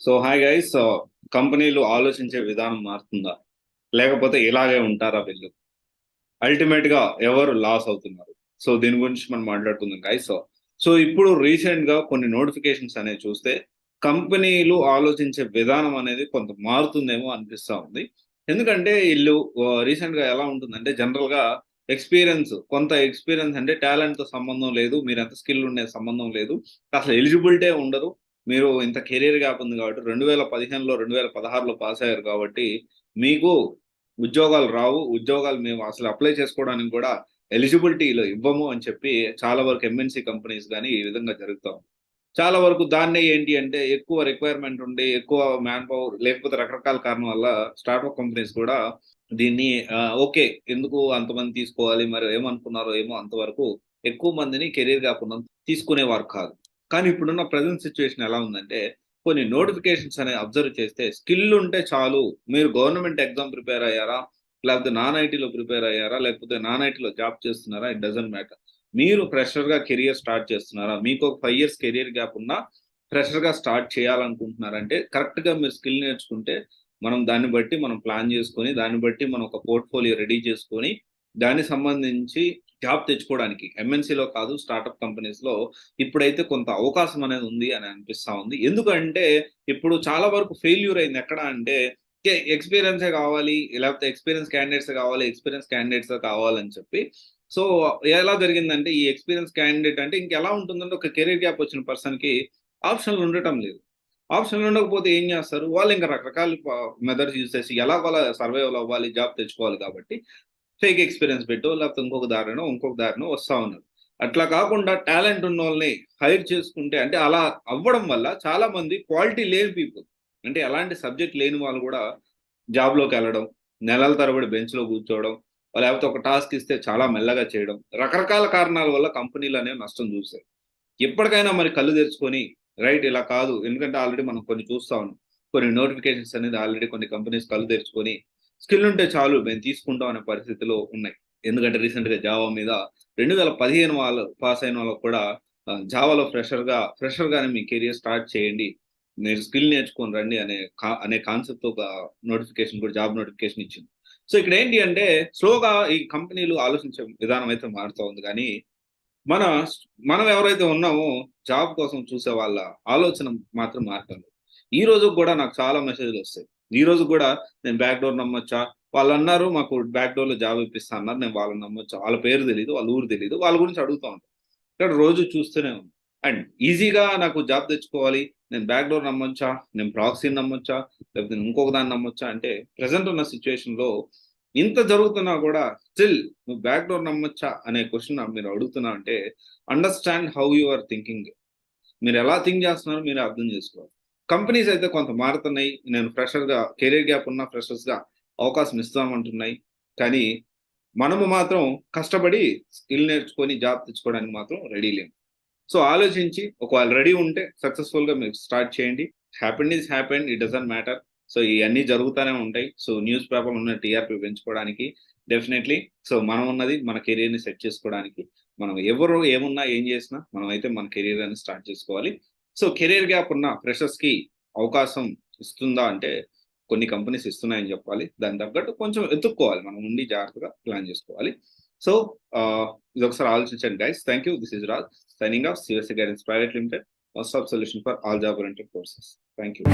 So hi guys. కంపెనీలు ఆలోచించే విధానం మారుతుందా, లేకపోతే ఇలాగే ఉంటారా వీళ్ళు? అల్టిమేట్ గా ఎవరు లాస్ అవుతున్నారు? సో దీని గురించి మనం మాట్లాడుకుందాం గైస్. సో ఇప్పుడు రీసెంట్ గా కొన్ని నోటిఫికేషన్స్ అనేవి చూస్తే కంపెనీలు ఆలోచించే విధానం అనేది కొంత మారుతుందేమో అనిపిస్తా ఉంది. ఎందుకంటే వీళ్ళు రీసెంట్ గా ఎలా ఉంటుందంటే, జనరల్ గా కొంత ఎక్స్పీరియన్స్ అంటే టాలెంట్ తో సంబంధం లేదు, మీరు ఎంత స్కిల్ ఉండే సంబంధం లేదు, అసలు ఎలిజిబిలిటీ ఉండదు. మీరు ఇంత కెరీర్ గ్యాప్ ఉంది కాబట్టి 2015లో 2016లో పాస్ అయ్యారు కాబట్టి మీకు ఉద్యోగాలు రావు. ఉద్యోగాలు మేము అసలు అప్లై చేసుకోవడానికి కూడా ఎలిజిబిలిటీలో ఇవ్వము అని చెప్పి చాలా వరకు ఎంఎన్‌సి కంపెనీస్ గాని ఈ విధంగా జరుగుతా ఉంది. చాలా వరకు దాన్నే ఏంటి అంటే, ఎక్కువ రిక్వైర్మెంట్ ఉండి, ఎక్కువ మ్యాన్ పవర్ లేకపోతే రకరకాల కారణం వల్ల స్టార్టప్ కంపెనీస్ కూడా దీన్ని ఓకే, ఎందుకు అంతమంది తీసుకోవాలి, మరి ఏమనుకున్నారో ఏమో, అంతవరకు ఎక్కువ మందిని కెరీర్ కాకుండా తీసుకునేవారు కాదు. కానీ ఇప్పుడున్న ప్రెజెంట్ సిచ్యువేషన్ ఎలా ఉందంటే, కొన్ని నోటిఫికేషన్స్ అనేవి అబ్జర్వ్ చేస్తే స్కిల్ ఉంటే చాలు. మీరు గవర్నమెంట్ ఎగ్జామ్ ప్రిపేర్ అయ్యారా? లేకపోతే నాన్ ఐటీలో ప్రిపేర్ అయ్యారా? లేకపోతే నాన్ ఐటీలో జాబ్ చేస్తున్నారా? It doesn't matter. మీరు ఫ్రెషర్‌గా కెరియర్ స్టార్ట్ చేస్తున్నారా? మీకు ఒక 5 ఇయర్స్ కెరియర్ గ్యాప్ ఉన్నా ఫ్రెషర్‌గా స్టార్ట్ చేయాలనుకుంటున్నారంటే, కరెక్ట్‌గా మీరు స్కిల్ నేర్చుకుంటే మనం దాన్ని బట్టి మనం ప్లాన్ చేసుకొని, దాన్ని బట్టి మనం ఒక పోర్ట్‌ఫోలియో రెడీ చేసుకొని, దానికి సంబంధించి జాబ్ తెచ్చుకోవడానికి ఎంఎన్‌సిలో కాదు, స్టార్టప్ కంపెనీస్‌లో ఇప్పుడైతే కొంత అవకాశం అనేది ఉంది అని అనిపిస్తా ఉంది. ఎందుకంటే ఇప్పుడు చాలా వరకు ఫెయిల్యూర్ అయింది ఎక్కడ అంటే, ఎక్స్‌పీరియన్సే కావాలి, లేకపోతే ఎక్స్‌పీరియన్స్ క్యాండిడేట్సే కావాలని చెప్పి. సో ఎలా జరిగిందంటే, ఈ ఎక్స్‌పీరియన్స్ క్యాండిడేట్ అంటే ఇంకెలా ఉంటుందంటే, ఒక కెరీర్ గ్యాప్ వచ్చిన పర్సన్‌కి ఆప్షన్‌లు ఉండటం లేదు. ఆప్షన్‌లు ఉండకపోతే ఏం చేస్తారు? వాళ్ళు ఇంకా రకరకాల మెథడ్స్ యూజ్ చేసి ఎలాగోలా సర్వైవల్ అవ్వాలి, జాబ్ తెచ్చుకోవాలి కాబట్టి ఫేక్ ఎక్స్‌పీరియన్స్ పెట్టో, లేకపోతే ఇంకొక దారినో వస్తా ఉన్నారు. అట్లా కాకుండా టాలెంట్ ఉన్నోళ్ళని హైర్ చేసుకుంటే, అంటే అలా అవ్వడం వల్ల చాలా మంది క్వాలిటీ లేని పీపుల్, అంటే ఎలాంటి సబ్జెక్ట్ లేని వాళ్ళు కూడా జాబ్‌లోకెళ్ళడం, నెలల తరబడి బెంచ్‌లో కూర్చోవడం, లేకపోతే ఒక టాస్క్ ఇస్తే చాలా మెల్లగా చేయడం, రకరకాల కారణాల వల్ల కంపెనీలనేవి నష్టం చూసాయి. ఇప్పటికైనా మరి కళ్ళు తెరుచుకొని, రైట్ ఇలా కాదు. ఎందుకంటే ఆల్రెడీ మనం కొన్ని చూస్తా ఉన్నాం. కొన్ని నోటిఫికేషన్స్ అనేది ఆల్రెడీ కొన్ని కంపెనీస్ కళ్ళు తెరుచుకొని, స్కిల్ ఉంటే చాలు మేము తీసుకుంటాం అనే పరిస్థితిలో ఉన్నాయి. ఎందుకంటే రీసెంట్‌గా జావా మీద 2015 వాళ్ళు పాస్ అయిన వాళ్ళకి కూడా జావాలో ఫ్రెషర్‌గానే మీ కెరియర్ స్టార్ట్ చేయండి. మీరు స్కిల్ నేర్చుకొని రండి అనే కాన్సెప్ట్‌తో ఒక జాబ్ నోటిఫికేషన్ ఇచ్చింది. సో ఇక్కడ ఏంటి అంటే, స్లోగా ఈ కంపెనీలు ఆలోచించే విధానం అయితే మారుతా ఉంది గానీ, మన మనం ఎవరైతే ఉన్నామో జాబ్ కోసం చూసే వాళ్ళ ఆలోచన మాత్రం మారటం లేదు. ఈ రోజుకి గూడా నాకు చాలా మెసేజ్‌లొస్తాయి. ఈ రోజుకి గూడా నేను బ్యాక్ డోర్ నమ్మొచ్చా? వాళ్ళన్నారు మాకు బ్యాక్ డోర్‌లో జాబ్ ఇప్పిస్తా అన్నారు. నేను వాళ్ళని నమ్మొచ్చా? వాళ్ళ పేరు తెలీదు, వాళ్ళ ఊరు తెలీదు. వాళ్ళ గురించి అడుగుతా ఉంటాను. ఇక్కడ రోజు చూస్తూనే ఉన్నాం. అండ్ ఈజీగా నాకు జాబ్ తెచ్చుకోవాలి, నేను బ్యాక్ డోర్ నమ్మొచ్చా? నేను ప్రాక్సీని నమ్మొచ్చా? లేకపోతే ఇంకొక దాన్ని నమ్మొచ్చా? అంటే ప్రెజెంట్ ఉన్న సిట్యుయేషన్‌లో ఇంత జరుగుతున్నా గూడా స్టిల్ నువ్వు బ్యాక్ డోర్ నమ్మొచ్చా అనే క్వెషన్ మీరు అడుగుతున్నావు అంటే, understand how you are thinking. మీరెలా థింక్ జేస్తున్నారో మీరే అర్థం జేసుకోవాలి. కంపెనీస్ అయితే కొంత మారుతున్నాయి. నేను కెరియర్ గ్యాప్ ఉన్న ఫ్రెషర్స్‌గా అవకాశం ఇస్తామంటున్నాయి. కానీ మనము మాత్రం కష్టపడి స్కిల్ నేర్చుకొని జాబ్ తెచ్చుకోవడానికి మాత్రం రెడీ లేము. సో ఆలోచించి ఒకవేళ రెడీ ఉంటే సక్సెస్‌ఫుల్‌గా మీరు స్టార్ట్ చేయండి. Happened is happened. It doesn't matter. So ఇయన్నీ జరుగుతానే ఉంటాయి. సో న్యూస్ పేపర్‌లో ఉన్న టీఆర్‌పీ పెంచుకోవడానికి డెఫినైట్‌లీ, సో మనం ఉన్నది మన కెరియర్‌ని సెట్ చేసుకోవడానికి. మనం ఎవరు ఏమున్నా, ఏం చేసినా మనమైతే మన కెరియర్ అనేది స్టార్ట్ చేసుకోవాలి. సో కెరియర్ గ్యాప్ ఉన్న ఫ్రెషర్స్‌కి అవకాశం ఇస్తుందా అంటే, కొన్ని కంపెనీస్ ఇస్తున్నాయని చెప్పాలి. దానికి తగ్గట్టు కొంచెం ఎతుక్కోవాలి. మనం ఉండి జాగ్రత్తగా ప్లాన్ చేసుకోవాలి. సో ఇదొకసారి ఆలోచించండి guys. Thank you. This is Raj signing off. CSC Guidance Private Limited, one stop solution for all job oriented courses. Thank you.